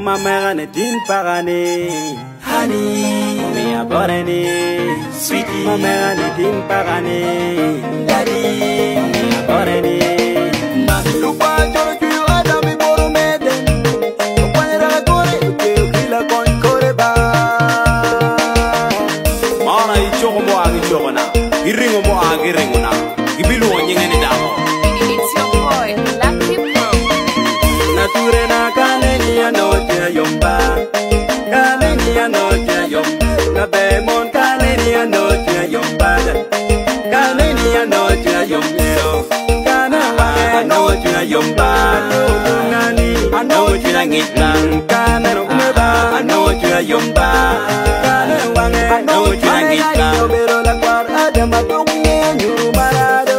Mama ne tin pagane, honey, me aborene, sweetie. Mama ne tin pagane, daddy, me aborene. Lupa joro kuyo adami boro meden, kupanya kore kuyo kila kon kore ba. Mana ichoko mo agi choko na, iringo mo agi ringo na, ibilu wanyenge damo. It's your boy, Lucky Pro. Nature na kaneni anoche yomba, kaneni anoche yomba, kabemon kaneni anoche yomba, kaneni anoche yomba, kanama anoche yomba, nani anoche ngitlang, kanero meba anoche yomba, kanewang anoche ngitlang, pero la kwar adama tongye nyuru marado,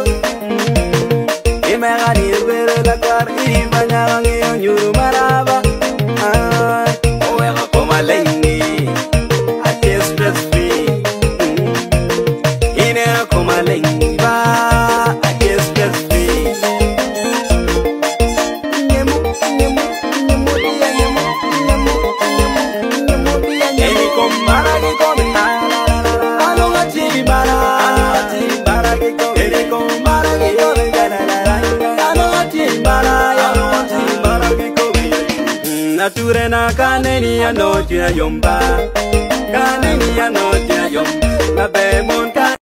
imagani pero la kwar imanya nyuru maraba. Nature na kaneni anoche yomba, kaneni anoche yomba, kabemon